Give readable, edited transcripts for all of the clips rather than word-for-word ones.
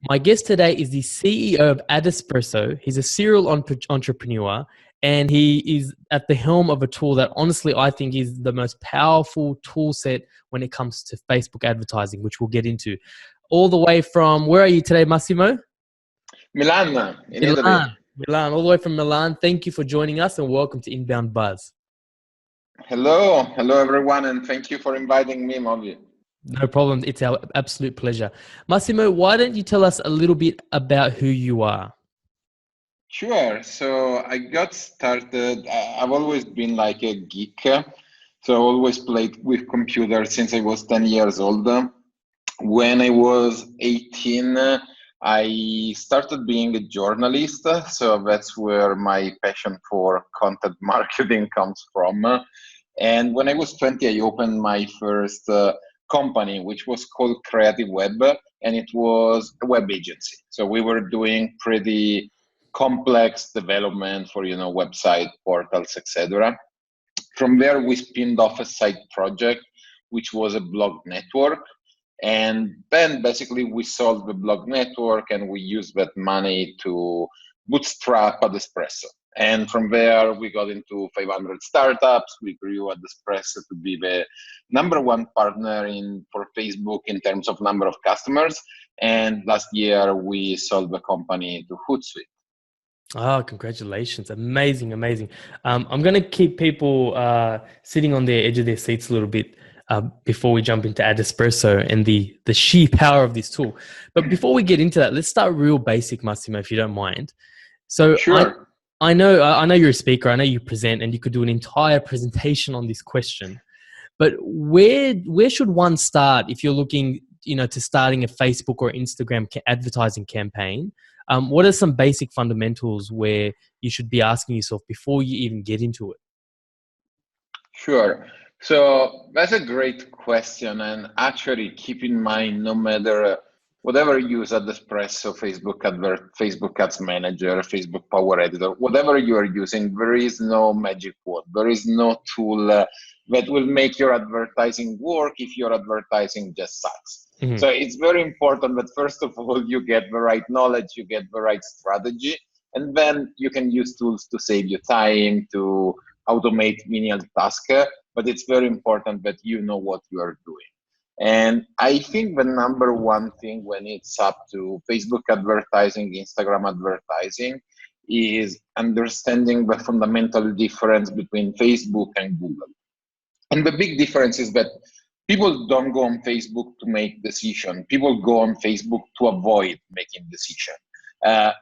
My guest today is the CEO of Adespresso. He's a serial entrepreneur, and he is at the helm of a tool that honestly I think is the most powerful tool set when it comes to Facebook advertising, which we'll get into. All the way from, where are you today, Massimo? Milan, in Italy. Milan. Milan, all the way from Milan. Thank you for joining us and welcome to Inbound Buzz. Hello everyone, and thank you for inviting me, Movi. No problem. It's our absolute pleasure. Massimo, why don't you tell us a little bit about who you are? Sure. So I got started. I've always been like a geek, so I always played with computers since I was 10 years old. When I was 18, I started being a journalist, so that's where my passion for content marketing comes from. And when I was 20, I opened my first company, which was called Creative Web, and it was a web agency. So we were doing pretty complex development for website portals, etc. From there, we spinned off a side project, which was a blog network. And then basically we sold the blog network and we used that money to bootstrap Adespresso. And from there, we got into 500 startups. We grew Adespresso to be the number one partner for Facebook in terms of number of customers. And last year, we sold the company to Hootsuite. Oh, congratulations. Amazing, amazing. I'm going to keep people sitting on the edge of their seats a little bit before we jump into Adespresso and the sheer power of this tool. But before we get into that, let's start real basic, Massimo, if you don't mind. So Sure. I know you're a speaker. I know you present, and you could do an entire presentation on this question. But where should one start if you're looking, to starting a Facebook or Instagram advertising campaign? What are some basic fundamentals where you should be asking yourself before you even get into it? Sure. So that's a great question. And actually, keep in mind, no matter whatever you use Adespresso, Facebook Ads Manager, Facebook Power Editor, whatever you are using, there is no magic word. There is no tool that will make your advertising work if your advertising just sucks. Mm-hmm. So it's very important that first of all, you get the right knowledge, you get the right strategy, and then you can use tools to save you time, to automate menial tasks, but it's very important that you know what you are doing. And I think the number one thing when it's up to Facebook advertising, Instagram advertising, is understanding the fundamental difference between Facebook and Google. And the big difference is that people don't go on Facebook to make decisions. People go on Facebook to avoid making decisions.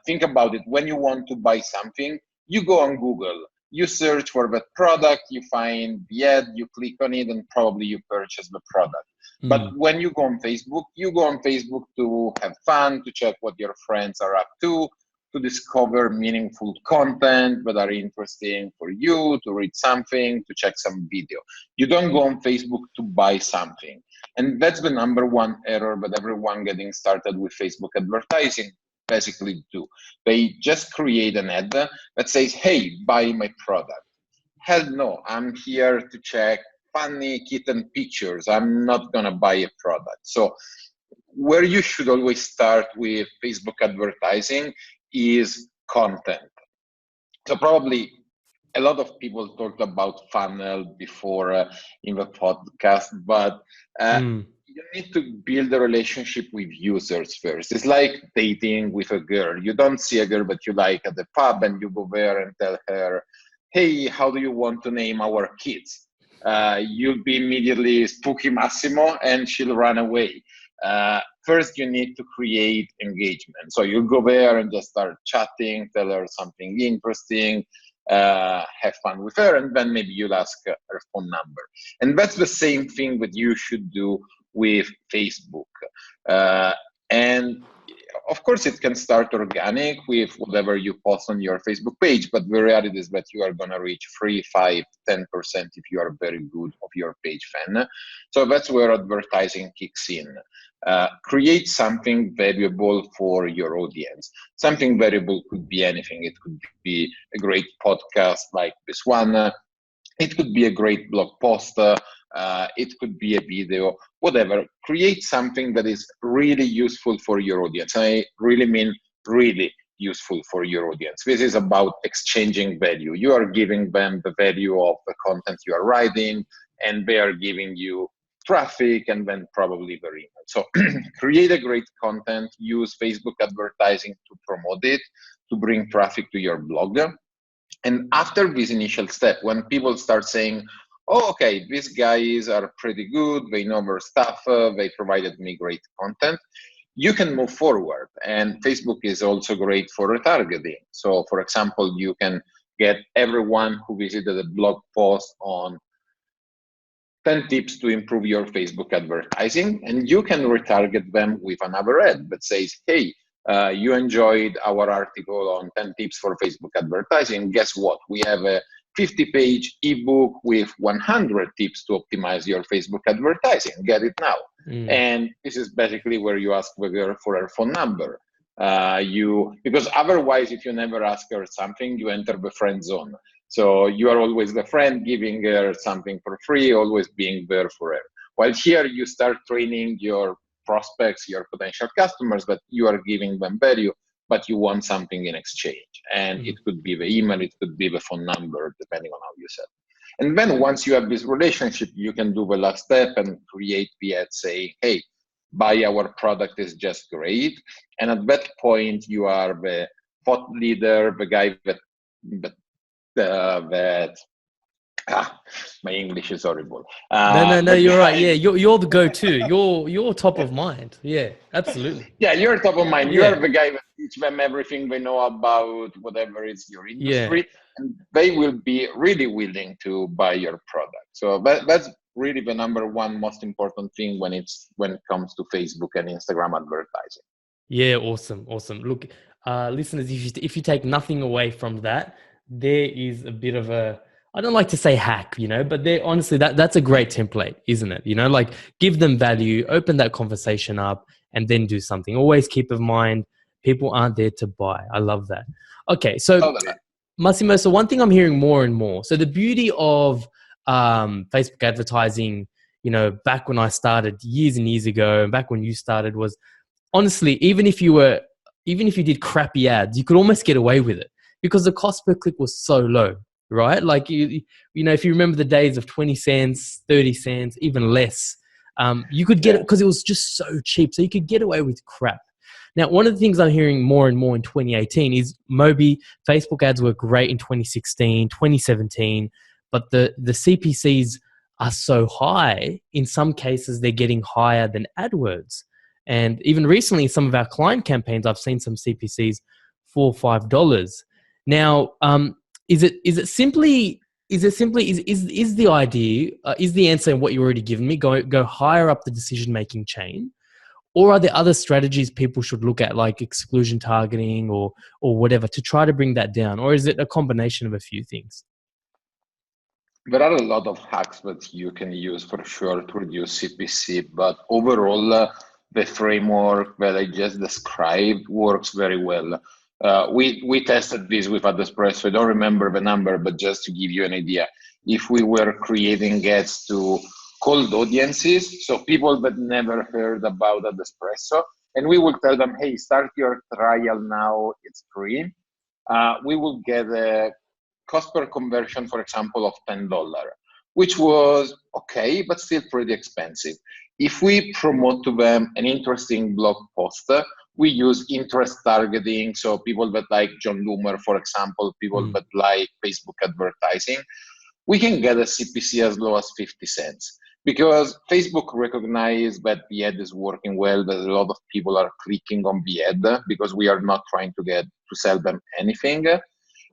Think about it. When you want to buy something, you go on Google. You search for that product, you find the ad, you click on it, and probably you purchase the product. But when you go on Facebook to have fun, to check what your friends are up to discover meaningful content that are interesting for you, to read something, to check some video. You don't go on Facebook to buy something. And that's the number one error that everyone getting started with Facebook advertising basically do. They just create an ad that says, hey, buy my product. Hell no, I'm here to check funny kitten pictures. I'm not gonna buy a product. So where you should always start with Facebook advertising is content. So probably a lot of people talked about funnel before in the podcast, but you need to build a relationship with users first. It's like dating with a girl. You don't see a girl that you like at the pub and you go there and tell her, hey, how do you want to name our kids? You'll be immediately spooky Massimo and she'll run away. First, you need to create engagement. So you go there and just start chatting, tell her something interesting, have fun with her, and then maybe you'll ask her phone number. And that's the same thing that you should do with Facebook. And of course, it can start organic with whatever you post on your Facebook page, but the reality is that you are going to reach 3, 5, 10% if you are very good of your page fan. So that's where advertising kicks in. Create something valuable for your audience. Something valuable could be anything. It could be a great podcast like this one. It could be a great blog post it could be a video, whatever. Create something that is really useful for your audience. I really mean really useful for your audience. This is about exchanging value. You are giving them the value of the content you are writing, and they are giving you traffic and then probably their email. So create a great content, use Facebook advertising to promote it, to bring traffic to your blog. And after this initial step, when people start saying, oh, okay, these guys are pretty good, they know their stuff, they provided me great content, you can move forward. And Facebook is also great for retargeting. So for example, you can get everyone who visited a blog post on 10 tips to improve your Facebook advertising, and you can retarget them with another ad that says, hey, you enjoyed our article on 10 tips for Facebook advertising. Guess what? We have a 50-page ebook with 100 tips to optimize your Facebook advertising. Get it now. And this is basically where you ask for her phone number. Because otherwise, if you never ask her something, you enter the friend zone. So you are always the friend, giving her something for free, always being there for her. While here, you start training your prospects, your potential customers, that you are giving them value, but you want something in exchange. And it could be the email, it could be the phone number, depending on how you sell. And then once you have this relationship, you can do the last step and create the ad saying, hey, buy our product is just great. And at that point, you are the thought leader, the guy my English is horrible. No, you're right. Yeah, you're the go-to. You're top of mind. Yeah, absolutely. Yeah, you're top of mind. Yeah. You're the guy that teach them everything they know about whatever is your industry, Yeah. and they will be really willing to buy your product. So that's really the number one most important thing when it comes to Facebook and Instagram advertising. Yeah, awesome. Look, listeners, if you take nothing away from that, there is a bit of a, I don't like to say hack, but there, honestly, that's a great template, isn't it? Like give them value, open that conversation up, and then do something. Always keep in mind, people aren't there to buy. I love that. Okay, so Massimo, so one thing I'm hearing more and more. So the beauty of Facebook advertising, back when I started years and years ago, and back when you started, was honestly, even if you did crappy ads, you could almost get away with it because the cost per click was so low, right? Like, if you remember the days of 20 cents, 30 cents, even less, you could get it because it was just so cheap. So you could get away with crap. Now, one of the things I'm hearing more and more in 2018 is Facebook ads were great in 2016, 2017, but the CPCs are so high. In some cases, they're getting higher than AdWords. And even recently, in some of our client campaigns, I've seen some CPCs $4 or $5. Now, is the idea, is the answer in what you already given me, go higher up the decision-making chain? Or are there other strategies people should look at, like exclusion targeting or whatever, to try to bring that down? Or is it a combination of a few things? There are a lot of hacks that you can use for sure to reduce CPC, but overall, the framework that I just described works very well. We tested this with Adespresso. I don't remember the number, but just to give you an idea, if we were creating ads to cold audiences, so people that never heard about Adespresso, and we will tell them, hey, start your trial now, it's free. We will get a cost per conversion, for example, of $10, which was okay, but still pretty expensive. If we promote to them an interesting blog post, we use interest targeting. So people that like John Loomer, for example, people that like Facebook advertising, we can get a CPC as low as 50 cents. Because Facebook recognizes that the ad is working well, that a lot of people are clicking on the ad because we are not trying to sell them anything.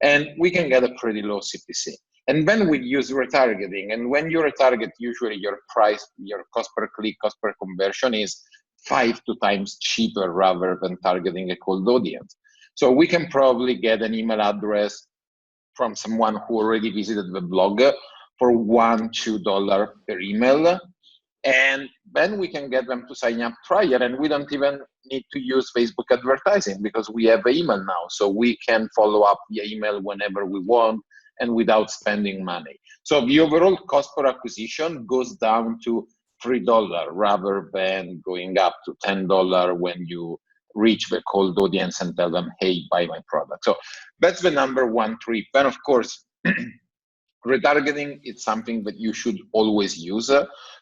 And we can get a pretty low CPC. And then we use retargeting. And when you retarget, usually your price, your cost per click, cost per conversion is 5 times cheaper rather than targeting a cold audience. So we can probably get an email address from someone who already visited the blog for $1-2 per email. And then we can get them to sign up trial, and we don't even need to use Facebook advertising because we have an email now. So we can follow up via email whenever we want and without spending money. So the overall cost per acquisition goes down to $3 rather than going up to $10 when you reach the cold audience and tell them, hey, buy my product. So that's the number one trick. Then, of course, retargeting is something that you should always use.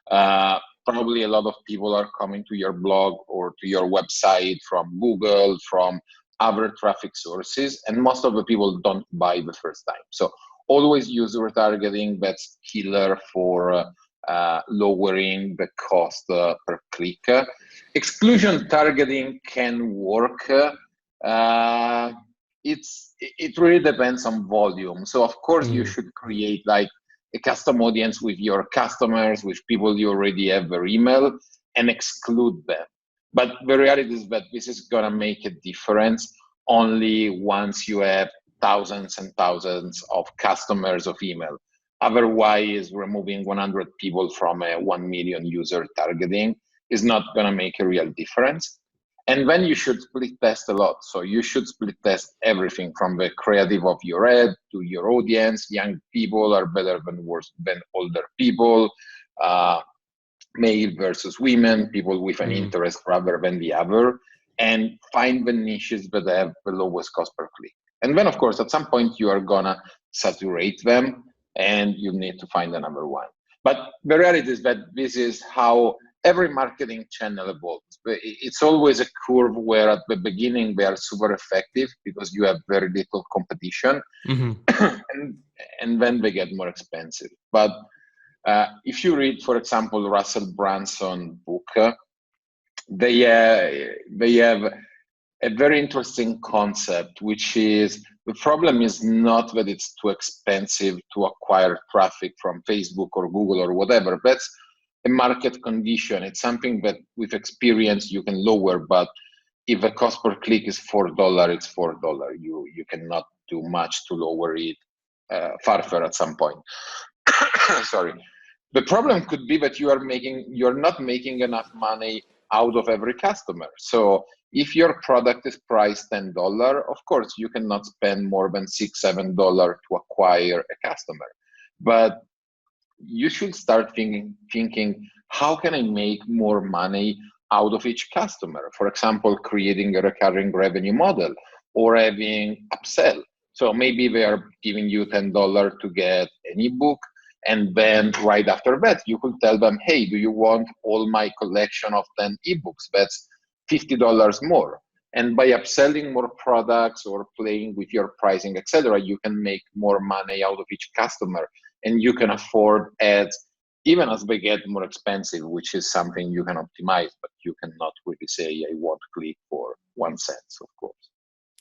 Probably a lot of people are coming to your blog or to your website from Google, from other traffic sources, and most of the people don't buy the first time. So always use retargeting. That's killer for lowering the cost per click. Exclusion targeting can work. It really depends on volume. So of course you should create like a custom audience with your customers, with people you already have their email, and exclude them. But the reality is that this is gonna make a difference only once you have thousands and thousands of customers of email. Otherwise, removing 100 people from a 1 million user targeting is not gonna make a real difference. And then you should split test a lot. So you should split test everything from the creative of your ad to your audience. Young people are better than worse than older people, male versus women, people with an interest rather than the other, and find the niches that have the lowest cost per click. And then, of course, at some point you are gonna saturate them and you need to find the number one. But the reality is that this is how every marketing channel evolves. It's always a curve where at the beginning they are super effective because you have very little competition, and then they get more expensive. But if you read, for example, Russell Brunson's book, they have a very interesting concept, which is the problem is not that it's too expensive to acquire traffic from Facebook or Google or whatever. That's a market condition. It's something that with experience you can lower, but if the cost per click is $4, it's $4. You cannot do much to lower it further at some point. Sorry. The problem could be that you're not making enough money out of every customer. So if your product is priced $10, of course you cannot spend more than $6, $7 to acquire a customer. But you should start thinking, how can I make more money out of each customer? For example, creating a recurring revenue model or having upsell. So maybe they are giving you $10 to get an ebook, and then right after that, you could tell them, hey, do you want all my collection of 10 ebooks? That's $50 more. And by upselling more products or playing with your pricing, etc., you can make more money out of each customer, and you can afford ads even as they get more expensive, which is something you can optimize, but you cannot really say, I want click for 1 cent, of course.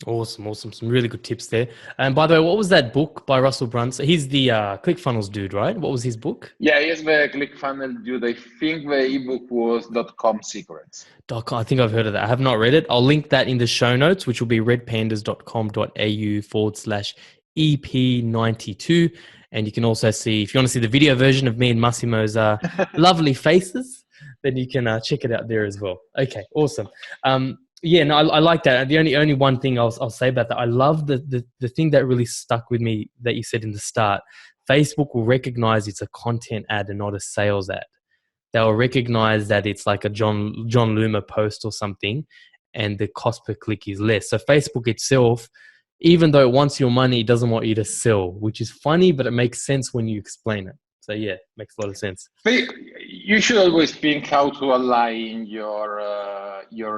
Awesome. Some really good tips there. And by the way, what was that book by Russell Brunson? He's the ClickFunnels dude, right? What was his book? Yeah, he's the ClickFunnels dude. I think the ebook was .com Secrets. .com. I think I've heard of that. I have not read it. I'll link that in the show notes, which will be redpandas.com.au/EP92. And you can also see, if you want to see the video version of me and Massimo's lovely faces, then you can check it out there as well. Okay, awesome. Yeah, no, I like that. The only one thing I'll say about that, I love the thing that really stuck with me that you said in the start. Facebook will recognize it's a content ad and not a sales ad. They'll recognize that it's like a John Loomer post or something, and the cost per click is less. So Facebook itself, even though it wants your money, it doesn't want you to sell, which is funny, but it makes sense when you explain it. So yeah, makes a lot of sense. You should always think how to align your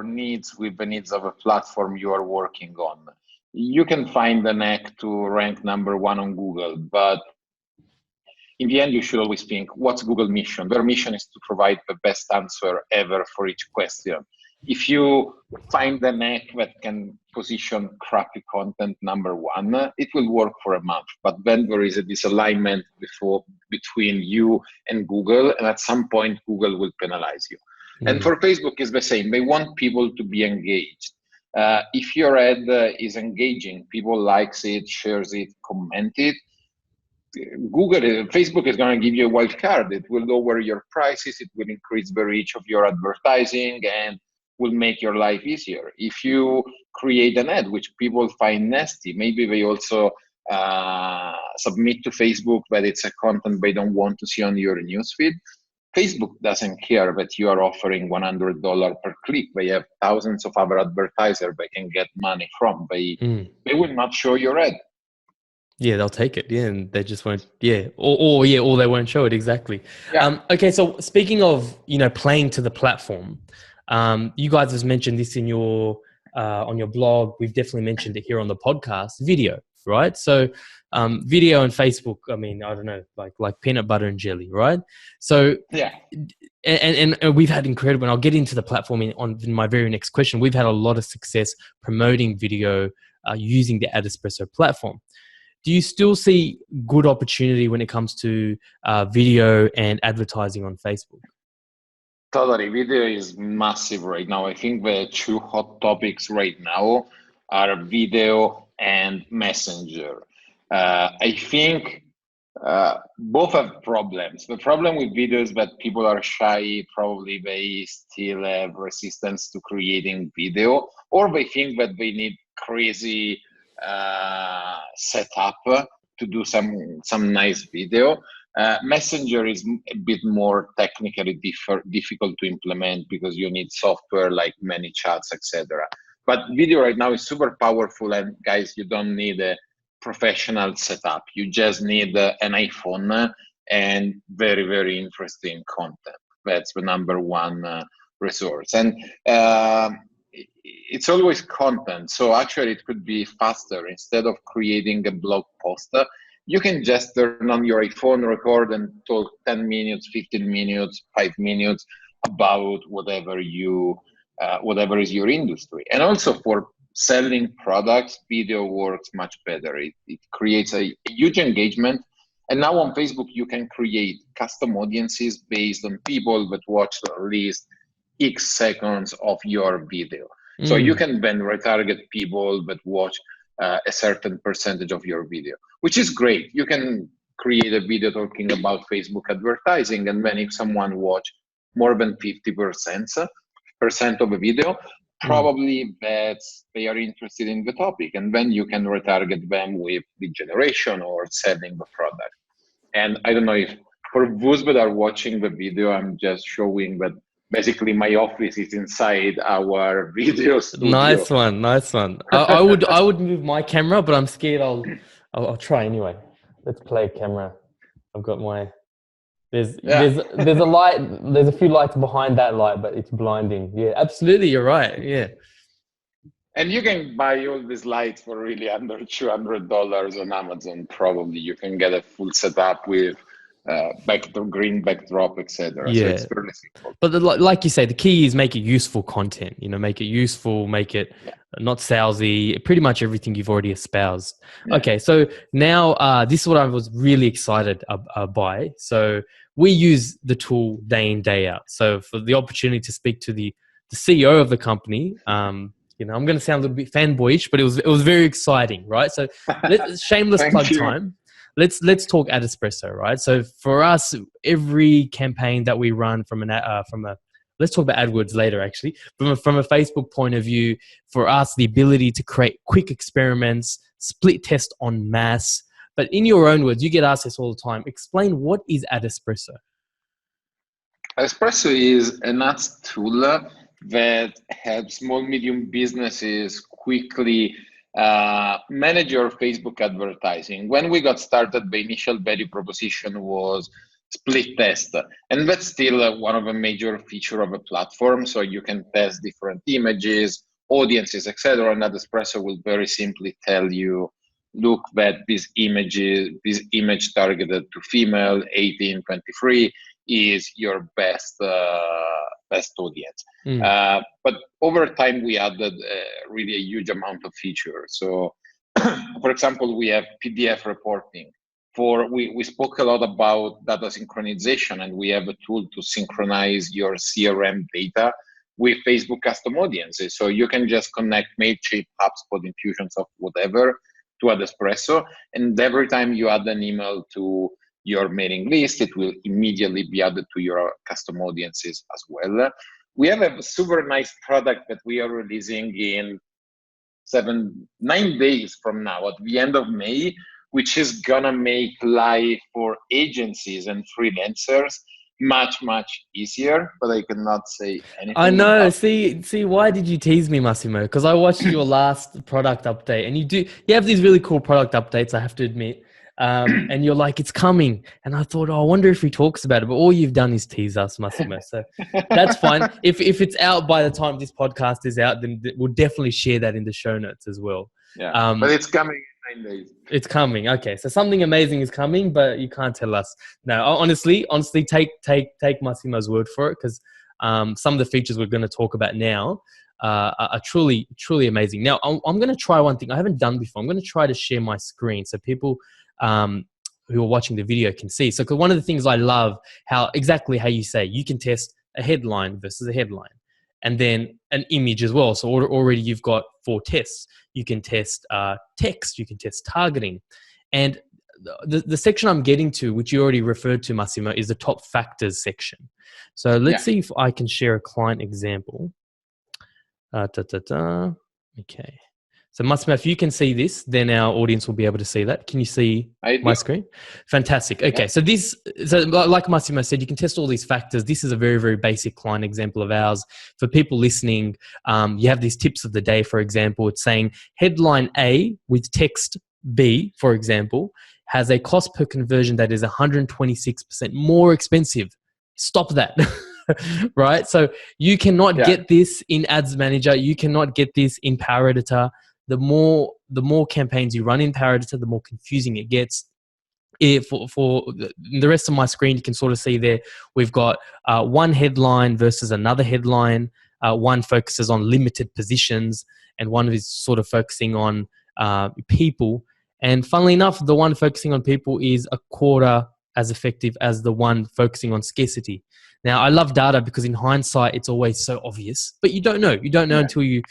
needs with the needs of a platform you are working on. You can find the knack to rank number one on Google, but in the end, you should always think, what's Google's mission? Their mission is to provide the best answer ever for each question. If you find the knack that can position crappy content number one, it will work for a month. But then there is a disalignment between you and Google, and at some point, Google will penalize you. And for Facebook, it's the same. They want people to be engaged. If your ad is engaging, people likes it, shares it, comment it, Facebook is going to give you a wild card. It will lower your prices, it will increase the reach of your advertising, and will make your life easier. If you create an ad which people find nasty, maybe they also submit to Facebook that it's a content they don't want to see on your newsfeed. Facebook doesn't care that you are offering $100 per click. They have thousands of other advertisers they can get money from. They will not show your ad. Yeah, they'll take it. Yeah, and they just won't. Yeah, or they won't show it exactly. Yeah. Okay, so speaking of playing to the platform, you guys have mentioned this in your on your blog. We've definitely mentioned it here on the podcast. Video, right? So video and Facebook. I mean, I don't know, like peanut butter and jelly, right? So yeah. And we've had incredible. And I'll get into the platform in my very next question. We've had a lot of success promoting video using the Adespresso platform. Do you still see good opportunity when it comes to video and advertising on Facebook? Totally. Video is massive right now. I think the two hot topics right now are video and Messenger. I think both have problems. The problem with video is that people are shy. Probably they still have resistance to creating video, or they think that they need crazy setup to do some nice video. Messenger is a bit more technically difficult to implement because you need software like ManyChats, etc. But video right now is super powerful, and guys, you don't need a professional setup. You just need an iPhone and very, very interesting content. That's the number one resource. And it's always content. So actually it could be faster. Instead of creating a blog post, you can just turn on your iPhone, record and talk 10 minutes, 15 minutes, 5 minutes about whatever is your industry. And also for selling products, video works much better. It creates a huge engagement. And now on Facebook, you can create custom audiences based on people that watch at least X seconds of your video. So you can then retarget people that watch a certain percentage of your video, which is great. You can create a video talking about Facebook advertising, and then if someone watch more than 50% of the video, probably that's they are interested in the topic, and then you can retarget them with lead generation or selling the product. And I don't know if for those that are watching the video, I'm just showing that basically my office is inside our video studio. Nice one. I would move my camera, but I'm scared. I'll try anyway. Let's play camera. I've got my. There's a light. There's a few lights behind that light, but it's blinding. Yeah, absolutely. You're right. Yeah. And you can buy all these lights for really under $200 on Amazon. Probably you can get a full setup with green backdrop, etc. Yeah. So it's fairly simple. But like you say, the key is make it useful content. Make it useful, make it not salesy. Pretty much everything you've already espoused. Yeah. Okay, so now this is what I was really excited by. So we use the tool day in, day out. So for the opportunity to speak to the CEO of the company, I'm going to sound a little bit fanboyish, but it was very exciting, right? So shameless plug time. Let's talk Adespresso, right? So for us, every campaign that we run let's talk about AdWords later, actually. From a Facebook point of view, for us, the ability to create quick experiments, split test en masse. But in your own words, you get asked this all the time. Explain, what is Adespresso? Adespresso is an ads tool that helps small, medium businesses quickly manage your Facebook advertising. When we got started, the initial value proposition was split test, and that's still one of the major features of a platform. So you can test different images, audiences, etc. And Adespresso will very simply tell you, look, that this image targeted to female 18-23 is your best audience. But over time, we added really a huge amount of features. So, for example, we have PDF reporting. We spoke a lot about data synchronization, and we have a tool to synchronize your CRM data with Facebook custom audiences. So you can just connect Mailchimp, HubSpot, Infusionsoft, whatever, to Adespresso, and every time you add an email to your mailing list, it will immediately be added to your custom audiences as well. We have a super nice product that we are releasing in 9 days from now, at the end of May, which is gonna make life for agencies and freelancers much, much easier, but I cannot say I anything know. about. See, why did you tease me, Massimo? Because I watched your last product update, and you have these really cool product updates, I have to admit. And you're like, it's coming, and I thought, oh, I wonder if he talks about it. But all you've done is tease us, Massimo. So that's fine. If it's out by the time this podcast is out, then we'll definitely share that in the show notes as well. Yeah, but it's coming in 9 days. It's coming. Okay, so something amazing is coming, but you can't tell us. No, honestly, take Massimo's word for it, because some of the features we're going to talk about now are truly, truly amazing. Now, I'm going to try one thing I haven't done before. I'm going to try to share my screen so people who are watching the video can see. So, 'cause one of the things I love, exactly how you say, you can test a headline versus a headline, and then an image as well. So already you've got 4 tests. You can test text, you can test targeting. And the section I'm getting to, which you already referred to, Massimo, is the top factors section. So let's see if I can share a client example. Okay. So Massimo, if you can see this, then our audience will be able to see that. Can you see my screen? Fantastic. Okay. Yeah. So like Massimo said, you can test all these factors. This is a very, very basic client example of ours. For people listening, you have these tips of the day, for example. It's saying headline A with text B, for example, has a cost per conversion that is 126% more expensive. Stop that. Right? So you cannot get this in Ads Manager. You cannot get this in Power Editor. The more campaigns you run in Power Editor, the more confusing it gets. For the rest of my screen, you can sort of see there, we've got one headline versus another headline. One focuses on limited positions, and one is sort of focusing on people. And funnily enough, the one focusing on people is a quarter as effective as the one focusing on scarcity. Now, I love data because in hindsight, it's always so obvious, but you don't know. You don't know until you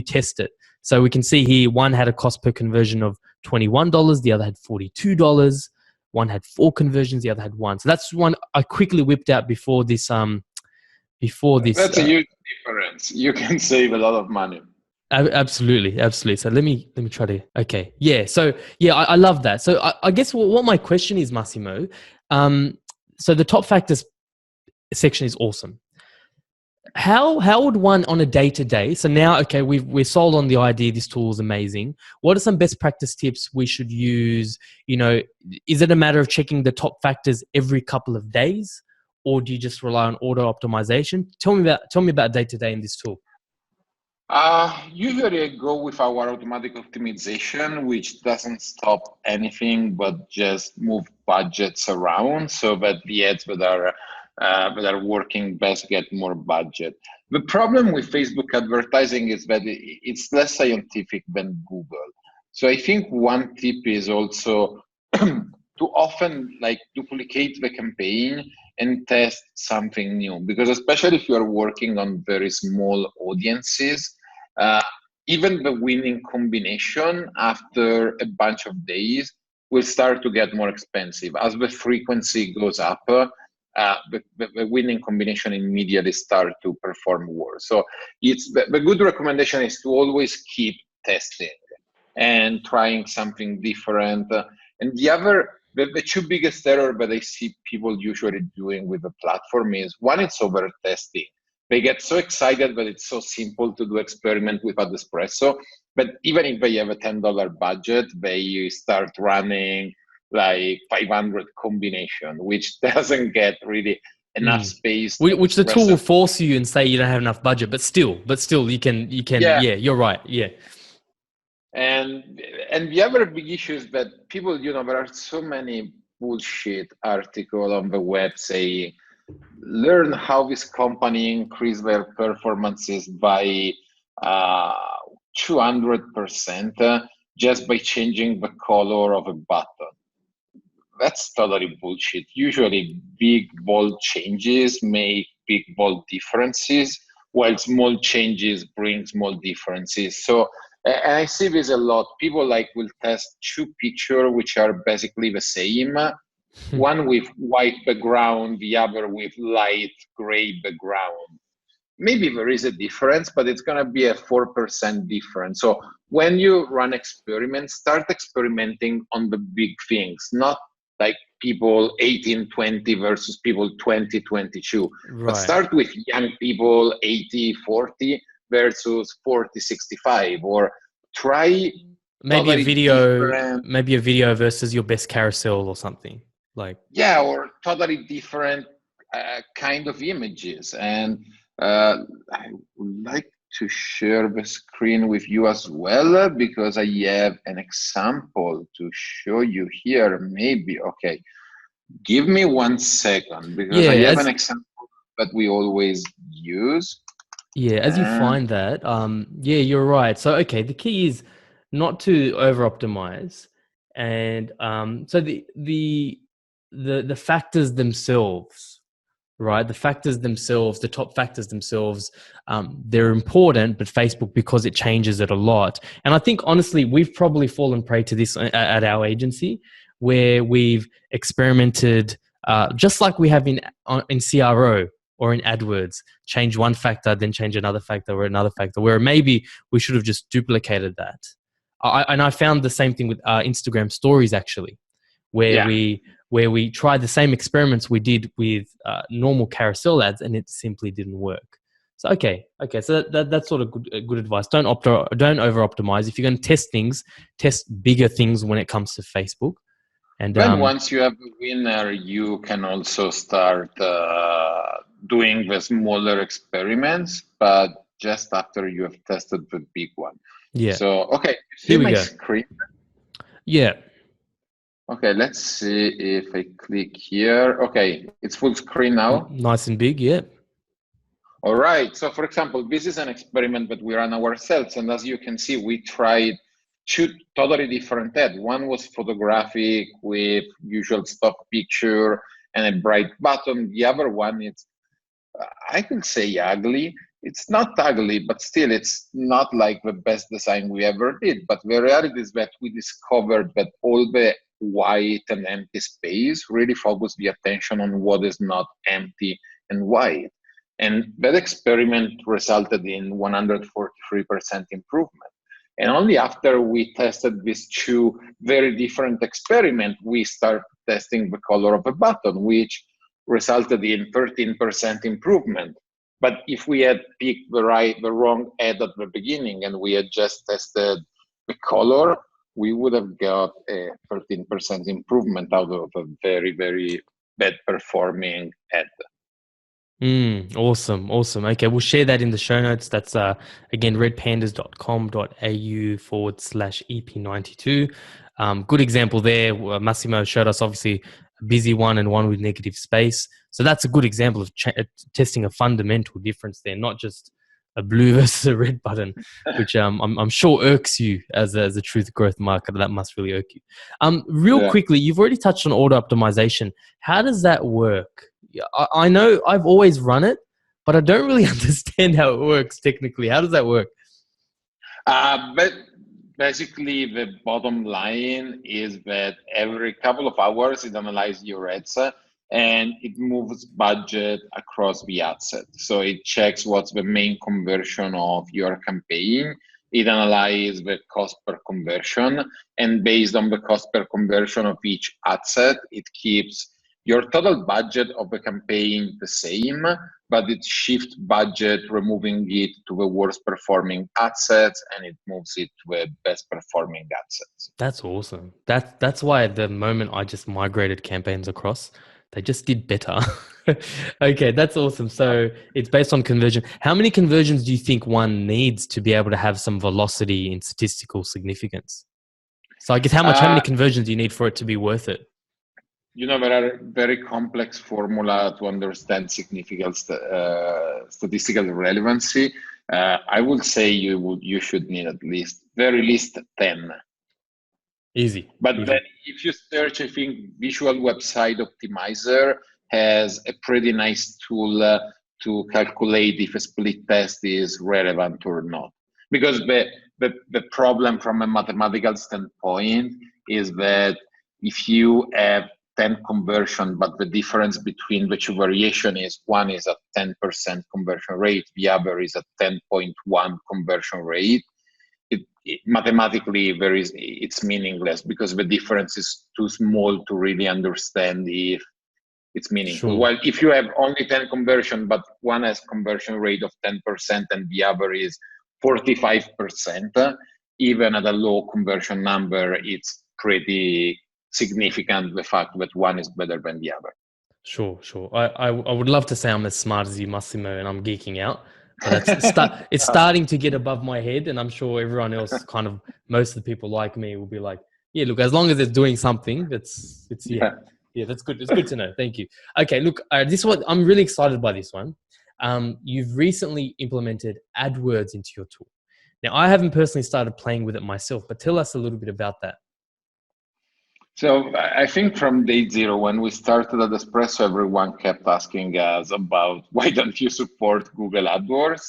test it. So we can see here, one had a cost per conversion of $21. The other had $42. One had 4 conversions. The other had 1. So that's one I quickly whipped out before this. That's a huge difference. You can save a lot of money. Absolutely. So let me try to. Okay. Yeah. So yeah, I love that. So I guess what my question is, Massimo. So the top factors section is awesome. How would one on a day-to-day, so now, okay, we're sold on the idea this tool is amazing. What are some best practice tips we should use? Is it a matter of checking the top factors every couple of days, or do you just rely on auto optimization? Tell me about day-to-day in this tool. Usually I go with our automatic optimization, which doesn't stop anything but just move budgets around so that the ads that are working best get more budget. The problem with Facebook advertising is that it's less scientific than Google. So I think one tip is also to often duplicate the campaign and test something new, because especially if you're working on very small audiences, even the winning combination after a bunch of days will start to get more expensive. As the frequency goes up, the winning combination immediately start to perform worse. So the good recommendation is to always keep testing and trying something different. And the 2 biggest error that I see people usually doing with the platform is, one, it's over testing. They get so excited that it's so simple to do experiment with Adespresso, but even if they have a $10 budget, they start running 500 combination, which doesn't get really enough space. Which the tool will force you and say you don't have enough budget, but still you can. Yeah, you're right. Yeah. And the other big issue is that people, there are so many bullshit articles on the web saying, learn how this company increased their performances by 200% just by changing the color of a button. That's totally bullshit. Usually big, bold changes make big, bold differences, while small changes bring small differences. So, and I see this a lot. People will test 2 pictures which are basically the same. One with white background, the other with light gray background. maybe there is a difference, but it's going to be a 4% difference. So when you run experiments, start experimenting on the big things, not like people 18-20 versus people 20-22, but Right. start with young people 80-40 versus 40-65, or try Maybe a totally video, different, maybe a video versus your best carousel or something like. yeah, or totally different kind of images. And I would like to share the screen with you as well, because I have an example to show you here. Maybe, okay, give me 1 second, because I Yeah, have an example that we always use. as you And find that, yeah, you're right. So, okay, the key is not to over optimize, and so the factors themselves, right? The factors themselves, the top factors themselves, they're important, but Facebook, because it changes it a lot. And I think honestly, we've probably fallen prey to this at our agency, where we've experimented, just like we have in CRO or in AdWords, change one factor, then change another factor or another factor, where maybe we should have just duplicated that. And I found the same thing with Instagram stories, actually, where yeah, we tried the same experiments we did with normal carousel ads, and it simply didn't work. So okay, so that's sort of good advice. Don't over optimize. If you're going to test things, test bigger things when it comes to Facebook. And then once you have a winner, you can also start doing the smaller experiments, but just after you have tested the big one. yeah, So, okay, you see here we my go. screen? Yeah, Okay, let's see if I click here. Okay, it's full screen now. nice and big. Yeah, All right, so for example, this is an experiment that we run ourselves. And as you can see, we tried two totally different ads. One was photographic with usual stock picture and a bright button. The other one is, I could say, ugly. It's not ugly, but still, it's not like the best design we ever did. But the reality is that we discovered that all the white and empty space really focused the attention on what is not empty and white. And that experiment resulted in 143% improvement. And only after we tested these two very different experiments, we start testing the color of a button, which resulted in 13% improvement. But if we had picked the wrong ad at the beginning and we had just tested the color, we would have got a 13% improvement out of a very, very bad performing ad. Awesome. Okay, we'll share that in the show notes. That's again redpandas.com.au/EP92. Good example there. Massimo showed us obviously a busy one and one with negative space. So that's a good example of testing a fundamental difference there, not just a blue versus a red button, which I'm sure irks you as a truth growth marketer. That must really irk you. Real Yeah. quickly, you've already touched on auto optimization. How does that work? Yeah, I know I've always run it, but I don't really understand how it works technically. How does that work? But basically, the bottom line is that every couple of hours it analyzes your ads and it moves budget across the ad set. So it checks what's the main conversion of your campaign. It analyzes the cost per conversion, and based on the cost per conversion of each ad set, it keeps your total budget of the campaign the same, but it shifts budget, removing it to the worst performing ad sets, and it moves it to the best performing ad sets. That's awesome. That's why the moment I just migrated campaigns across, they just did better. Okay, that's awesome. So it's based on conversion. How many conversions do you think one needs to be able to have some velocity in statistical significance? So I guess how many conversions do you need for it to be worth it? There are very complex formula to understand significant statistical relevancy. I would say you should need at least, very least 10. Easy. But then if you search, I think Visual Website Optimizer has a pretty nice tool to calculate if a split test is relevant or not. Because the problem from a mathematical standpoint is that if you have 10 conversion, but the difference between the two variation is one is a 10% conversion rate, the other is a 10.1 conversion rate. Mathematically it's meaningless because the difference is too small to really understand if it's meaningful. Sure. Well, if you have only 10 conversion, but one has conversion rate of 10% and the other is 45%, even at a low conversion number, it's pretty significant, the fact that one is better than the other. Sure. I would love to say I'm as smart as you, Massimo, and I'm geeking out, but it's starting to get above my head, and I'm sure everyone else, kind of most of the people like me, will be like, yeah, look, as long as it's doing something, that's that's good. It's good to know. Thank you. Okay, look, this one I'm really excited by. This one, you've recently implemented AdWords into your tool. Now, I haven't personally started playing with it myself, but tell us a little bit about that. So I think from day zero, when we started Adespresso, everyone kept asking us about why don't you support Google AdWords?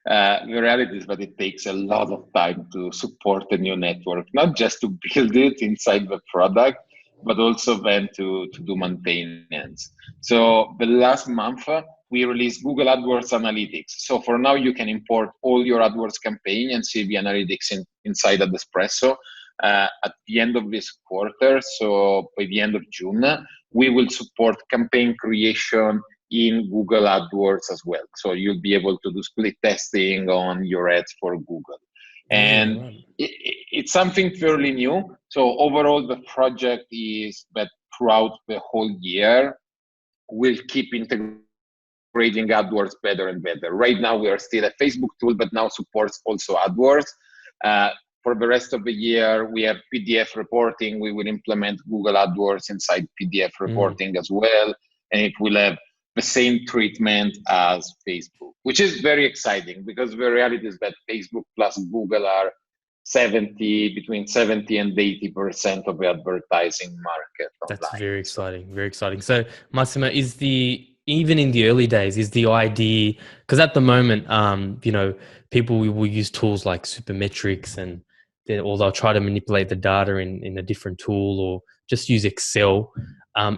The reality is that it takes a lot of time to support a new network, not just to build it inside the product, but also then to do maintenance. So the last month, we released Google AdWords Analytics. So for now, you can import all your AdWords campaign and see the analytics inside Adespresso. At the end of this quarter, so by the end of June, we will support campaign creation in Google AdWords as well. So you'll be able to do split testing on your ads for Google. And it's something fairly new. So overall, the project is that throughout the whole year, we'll keep integrating AdWords better and better. Right now, we are still a Facebook tool, but now supports also AdWords. For the rest of the year, we have PDF reporting. We will implement Google AdWords inside PDF reporting as well. And it will have the same treatment as Facebook, which is very exciting because the reality is that Facebook plus Google are between 70 and 80% of the advertising market online. That's very exciting, very exciting. So Massimo, even in the early days, is the idea, because at the moment, people will use tools like Supermetrics or they'll try to manipulate the data in a different tool or just use Excel.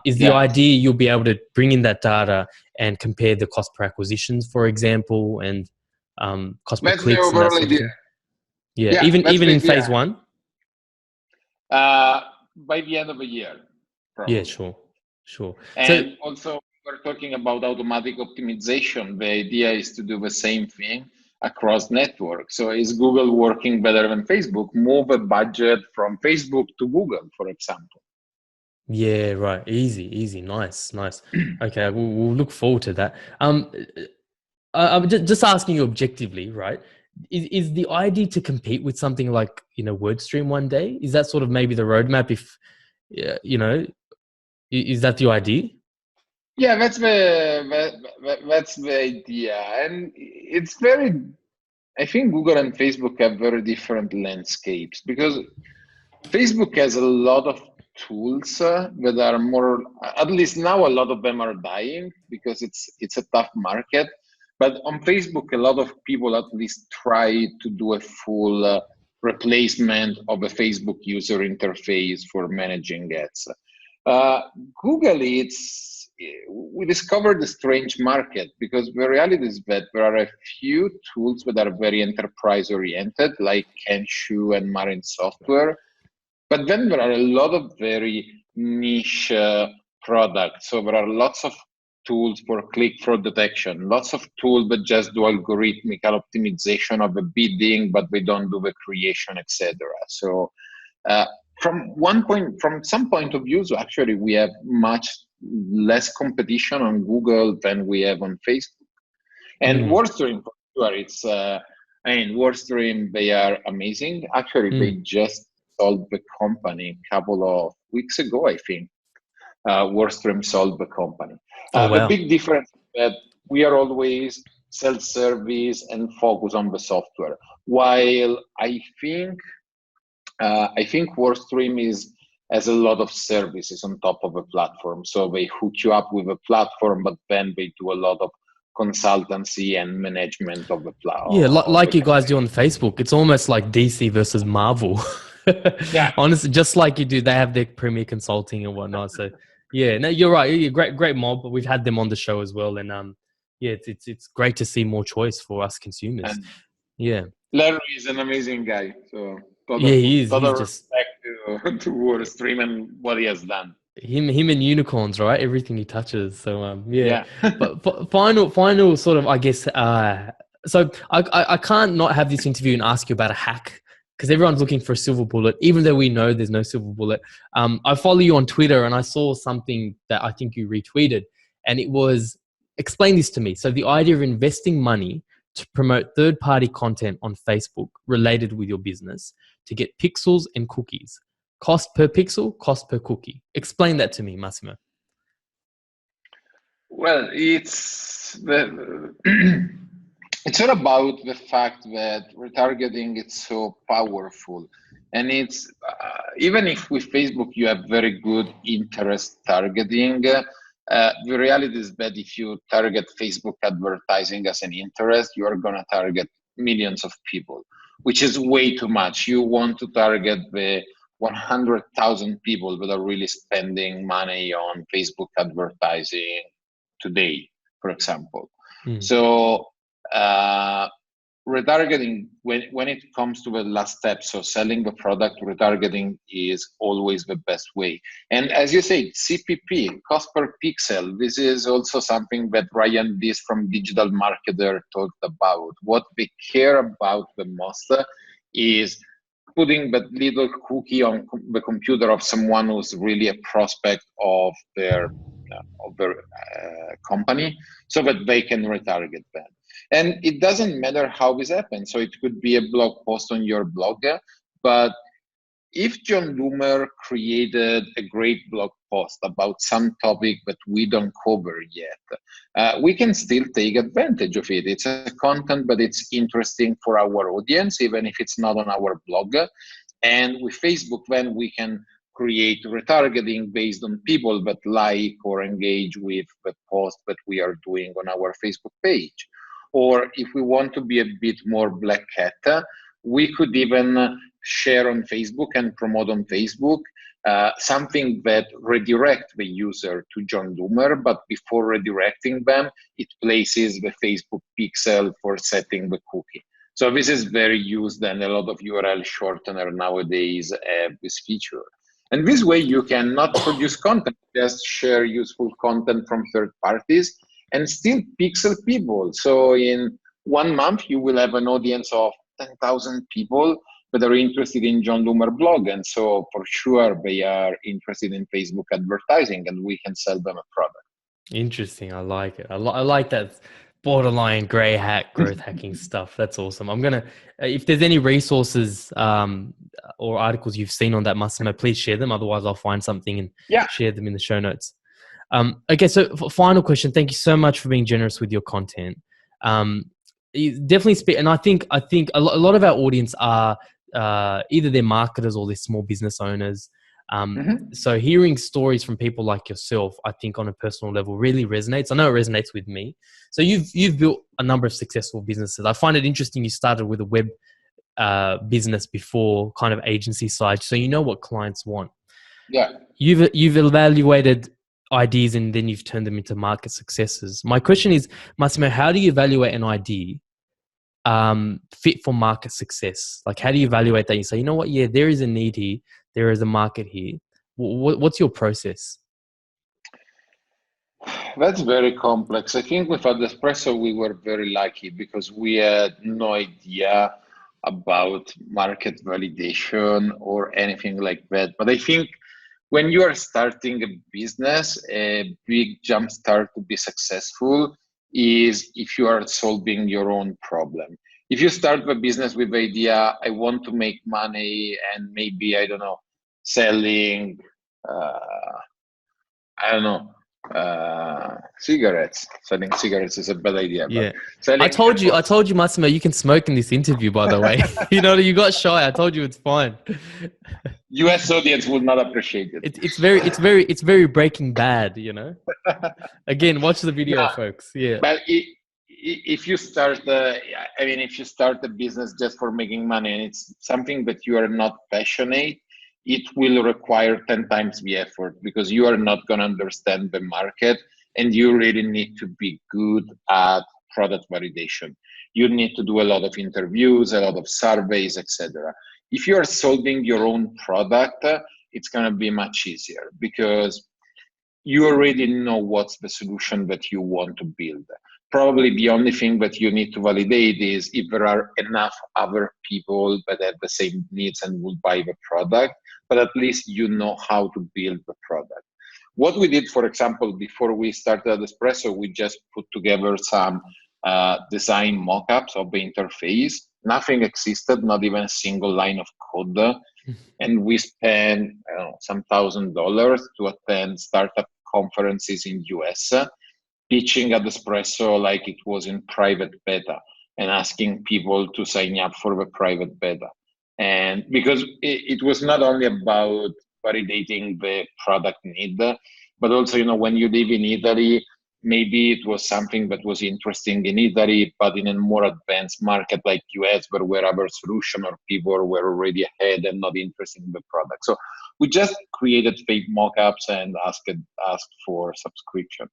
Is the idea you'll be able to bring in that data and compare the cost per acquisitions, for example, and cost per clicks and that sort of thing? Yeah, even in phase one? By the end of the year, probably. Yeah, sure. And also, we're talking about automatic optimization. The idea is to do the same thing across networks. So is Google working better than Facebook? Move a budget from Facebook to Google, for example. Yeah, right. Easy. Nice. Okay, we'll look forward to that. I'm just asking you objectively, right? Is the idea to compete with something like, WordStream one day? Is that sort of maybe the roadmap? If, is that the idea? Yeah, that's the idea. And it's I think Google and Facebook have very different landscapes because Facebook has a lot of tools that are more, at least now, a lot of them are dying because it's a tough market. But on Facebook, a lot of people at least try to do a full replacement of a Facebook user interface for managing ads. Google, we discovered a strange market because the reality is that there are a few tools that are very enterprise oriented, like Kensho and Marin Software. But then there are a lot of very niche products. So there are lots of tools for click fraud detection, lots of tools that just do algorithmic optimization of the bidding, but they don't do the creation, etc. So from some point of view, so actually we have much less competition on Google than we have on Facebook. And WordStream, for sure, WordStream, they are amazing. Actually, they just sold the company a couple of weeks ago, I think. WordStream sold the company. Wow. The big difference is that we are always self-service and focus on the software. While I think WordStream has a lot of services on top of a platform. So they hook you up with a platform, but then they do a lot of consultancy and management of the platform. Yeah, like you guys do on Facebook. It's almost like DC versus Marvel. Yeah. Honestly, just like you do, they have their Premier Consulting and whatnot. So Yeah, no, you're right. You're great mob. But we've had them on the show as well, and yeah, it's great to see more choice for us consumers. And Yeah, Larry is an amazing guy. So yeah, he is. total He's just respect to Warstream and what he has done. him and unicorns, right? Everything he touches. So yeah. Yeah. But final sort of, I guess. So I can't not have this interview and ask you about a hack because everyone's looking for a silver bullet, even though we know there's no silver bullet. I follow you on Twitter and I saw something that I think you retweeted, and it was explain this to me. So the idea of investing money to promote third-party content on Facebook related with your business to get pixels and cookies. Cost per pixel, cost per cookie. Explain that to me, Massimo. Well, it's all about the fact that retargeting is so powerful, and it's even if with Facebook you have very good interest targeting. The reality is that if you target Facebook advertising as an interest, you are going to target millions of people, which is way too much. You want to target the 100,000 people that are really spending money on Facebook advertising today, for example. Mm. So retargeting, when it comes to the last step, so selling the product, retargeting is always the best way. And as you say, CPP, cost per pixel, this is also something that Ryan Dees from Digital Marketer talked about. What they care about the most is putting that little cookie on the computer of someone who's really a prospect of their company, so that they can retarget them. And it doesn't matter how this happens. So it could be a blog post on your blog, but if John Loomer created a great blog post about some topic that we don't cover yet, we can still take advantage of it. It's a content, but it's interesting for our audience, even if it's not on our blog. And with Facebook, then we can create retargeting based on people that like or engage with the post that we are doing on our Facebook page. Or if we want to be a bit more black hat, we could even share on Facebook and promote on Facebook something that redirect the user to John Loomer, but before redirecting them, it places the Facebook pixel for setting the cookie. So this is very used, and a lot of URL shortener nowadays have this feature. And this way you can not produce content, just share useful content from third parties and still pixel people. So in 1 month, you will have an audience of 10,000 people that are interested in John Loomer blog. And so for sure, they are interested in Facebook advertising, and we can sell them a product. Interesting. I like it. I like that borderline gray hat growth hacking stuff. That's awesome. I'm going to, if there's any resources or articles you've seen on that, Massimo, please share them. Otherwise, I'll find something and share them in the show notes. Okay, so final question. Thank you so much for being generous with your content. You definitely speak, and I think a lot of our audience are either they're marketers or they're small business owners. So hearing stories from people like yourself, I think on a personal level really resonates. I know it resonates with me. So you've built a number of successful businesses. I find it interesting you started with a web business before kind of agency side, so you know what clients want. Yeah. You've evaluated ideas and then you've turned them into market successes. My question is, Massimo, how do you evaluate an idea fit for market success? Like, how do you evaluate that? You say, you know what? Yeah, there is a need here. There is a market here. What's your process? That's very complex. I think with Adespresso, we were very lucky because we had no idea about market validation or anything like that. But I think when you are starting a business, a big jump start to be successful is if you are solving your own problem. If you start the business with the idea, I want to make money and maybe, I don't know, selling, cigarettes. Selling cigarettes is a bad idea. Yeah. But I told you, Massimo, you can smoke in this interview, by the way. You got shy. I told you it's fine. US audience would not appreciate it. It's very Breaking Bad, Again, watch the video, folks. Yeah. But if you start, if you start a business just for making money and it's something that you are not passionate, it will require 10 times the effort because you are not going to understand the market, and you really need to be good at product validation. You need to do a lot of interviews, a lot of surveys, etc. If you are solving your own product, it's going to be much easier because you already know what's the solution that you want to build. Probably the only thing that you need to validate is if there are enough other people that have the same needs and will buy the product, but at least you know how to build the product. What we did, for example, before we started Adespresso, we just put together some design mock-ups of the interface. Nothing existed, not even a single line of code. And we spent some $1,000 to attend startup conferences in US, pitching Adespresso like it was in private beta and asking people to sign up for the private beta. And because it was not only about validating the product need, but also, when you live in Italy, maybe it was something that was interesting in Italy, but in a more advanced market like US, where were other solution or people were already ahead and not interested in the product. So we just created fake mockups and asked for subscription.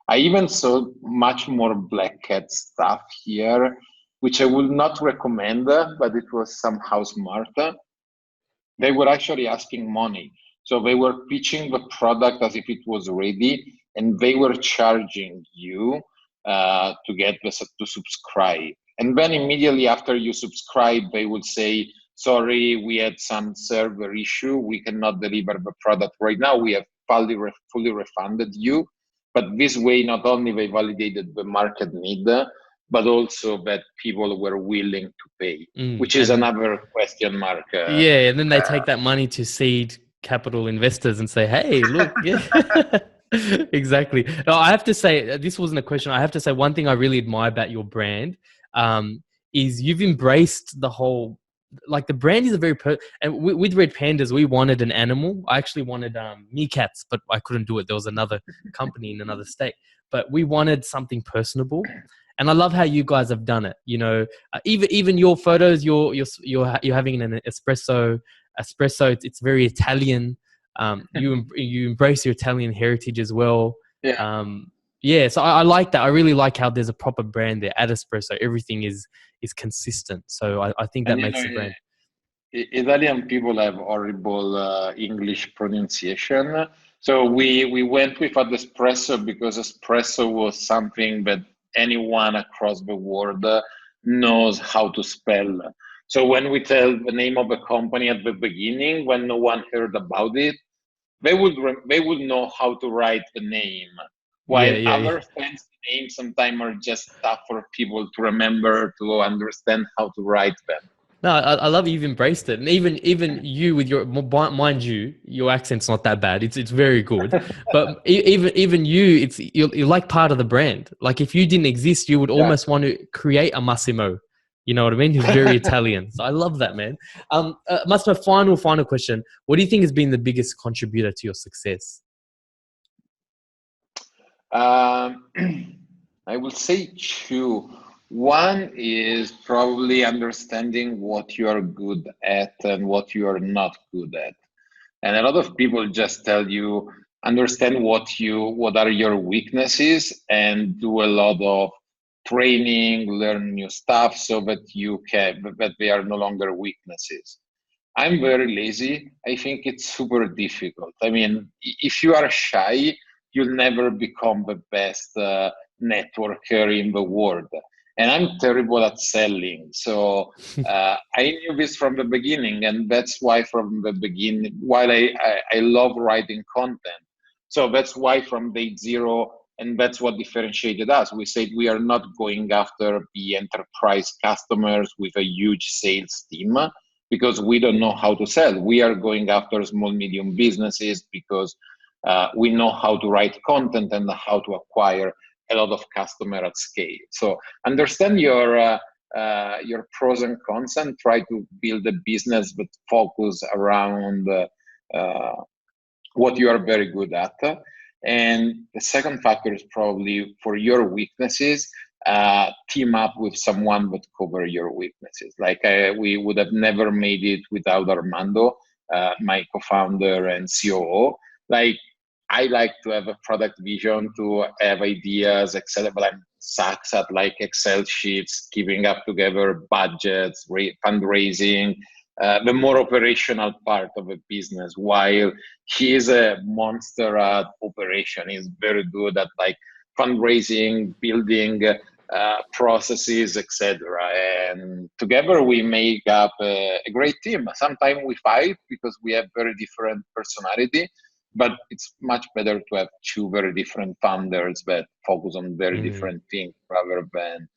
I even saw much more black hat stuff here, which I would not recommend, but it was somehow smart. They were actually asking money. So they were pitching the product as if it was ready, and they were charging you to get to subscribe. And then immediately after you subscribe, they would say, sorry, we had some server issue. We cannot deliver the product right now. We have fully refunded you. But this way, not only they validated the market need, but also that people were willing to pay, which is another question mark. Yeah, and then they take that money to seed capital investors and say, hey, look, yeah. Exactly. No, I have to say, this wasn't a question. I have to say one thing I really admire about your brand is you've embraced the whole, like the brand is a very, and with Red Pandas, we wanted an animal. I actually wanted meerkats, but I couldn't do it. There was another company in another state, but we wanted something personable. And I love how you guys have done it. Even your photos, you're having an espresso. It's very Italian. You embrace your Italian heritage as well. Yeah. So I like that. I really like how there's a proper brand there. Adespresso, everything is consistent. So I think that makes the brand. Italian people have horrible English pronunciation. So we went with Adespresso because espresso was something that anyone across the world knows how to spell. So when we tell the name of a company at the beginning, when no one heard about it, they would know how to write the name. While other fancy names sometimes are just tough for people to remember, to understand how to write them. No, I love you've embraced it, and even you with your, mind you, your accent's not that bad. It's very good, but even you, you're like part of the brand. Like if you didn't exist, you would almost want to create a Massimo. You know what I mean? Who's very Italian. So I love that, man. Massimo, final question. What do you think has been the biggest contributor to your success? I will say two. One is probably understanding what you are good at and what you are not good at. And a lot of people just tell you, understand what are your weaknesses and do a lot of training, learn new stuff so that they are no longer weaknesses. I'm very lazy. I think it's super difficult. I mean, if you are shy, you'll never become the best networker in the world. And I'm terrible at selling. So I knew this from the beginning. And that's why from the beginning, while I love writing content. So that's why from day zero, and that's what differentiated us. We said we are not going after the enterprise customers with a huge sales team because we don't know how to sell. We are going after small, medium businesses because we know how to write content and how to acquire a lot of customer at scale. So understand your pros and cons and try to build a business that focus around what you are very good at. And the second factor is probably for your weaknesses, team up with someone that cover your weaknesses. Like we would have never made it without Armando. my co-founder and COO. Like, I like to have a product vision, to have ideas, etc. But I'm sucks at like Excel sheets, keeping up together budgets, fundraising, the more operational part of a business. While he is a monster at operation, he's very good at like fundraising, building processes, etc. And together we make up a great team. Sometimes we fight because we have very different personality, but it's much better to have two very different founders that focus on very different things rather than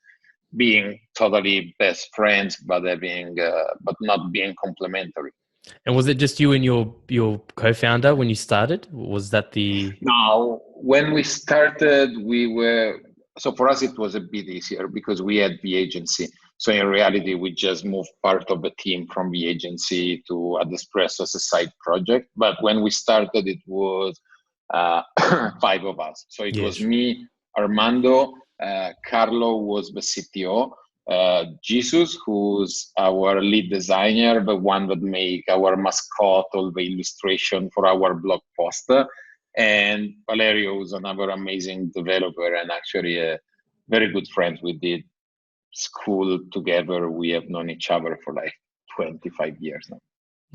being totally best friends, but having but not being complementary. And was it just you and your co-founder when you started? Was that the... Now, when we started, so for us it was a bit easier because we had the agency. So in reality, we just moved part of the team from the agency to Adespresso as a side project. But when we started, it was 5 of us. So it was me, Armando, Carlo was the CTO, Jesus, who's our lead designer, the one that make our mascot, all the illustration for our blog post, and Valerio, who's another amazing developer and actually a very good friend. We did school together. We have known each other for like 25 years now.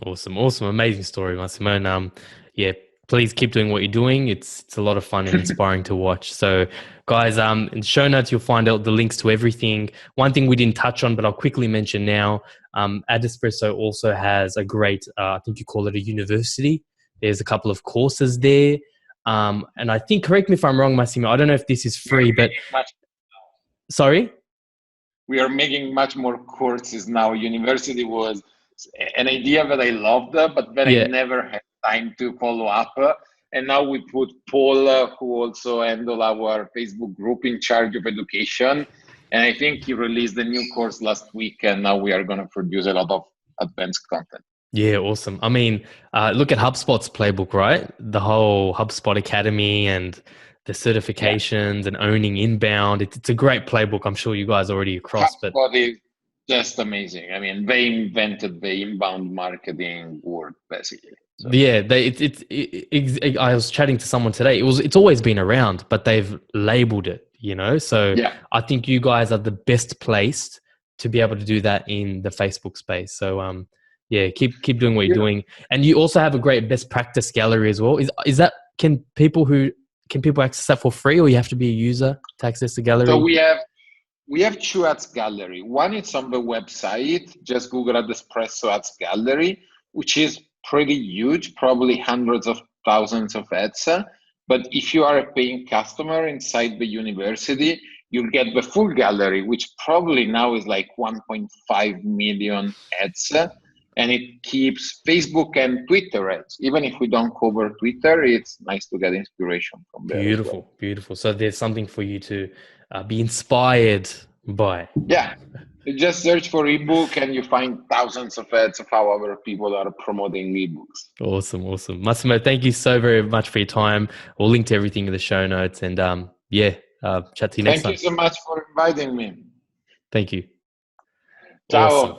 Awesome. Amazing story, Massimo. And please keep doing what you're doing. It's a lot of fun and inspiring to watch. So guys, in the show notes, you'll find out the links to everything. One thing we didn't touch on, but I'll quickly mention now, Adespresso also has a great, I think you call it a university. There's a couple of courses there. And I think, correct me if I'm wrong, Massimo, I don't know if this is free, but... Sorry? We are making much more courses now. University was an idea that I loved, but then I never had time to follow up. And now we put Paul, who also handle our Facebook group, in charge of education. And I think he released a new course last week, and now we are going to produce a lot of advanced content. Yeah, awesome. I mean, look at HubSpot's playbook, right? The whole HubSpot Academy and the certifications and owning inbound. It's a great playbook. I'm sure you guys already across. HubSpot is just amazing. I mean, they invented the inbound marketing word, basically. So. Yeah, I was chatting to someone today. It's always been around, but they've labeled it, you know? So I think you guys are the best placed to be able to do that in the Facebook space. So, keep doing what you're doing. And you also have a great best practice gallery as well. Is that, can people access that for free, or you have to be a user to access the gallery? So we have 2 ads gallery. One is on the website. Just Google Adespresso ads gallery, which is pretty huge, probably hundreds of thousands of ads. But if you are a paying customer inside the university, you'll get the full gallery, which probably now is like 1.5 million ads. And it keeps Facebook and Twitter ads. Even if we don't cover Twitter, it's nice to get inspiration from there. Beautiful. So there's something for you to be inspired by. Yeah. You just search for ebook and you find thousands of ads of how other people are promoting ebooks. Awesome. Massimo, thank you so very much for your time. We'll link to everything in the show notes, and chat to you next time. Thank you so much for inviting me. Thank you. Ciao. Awesome.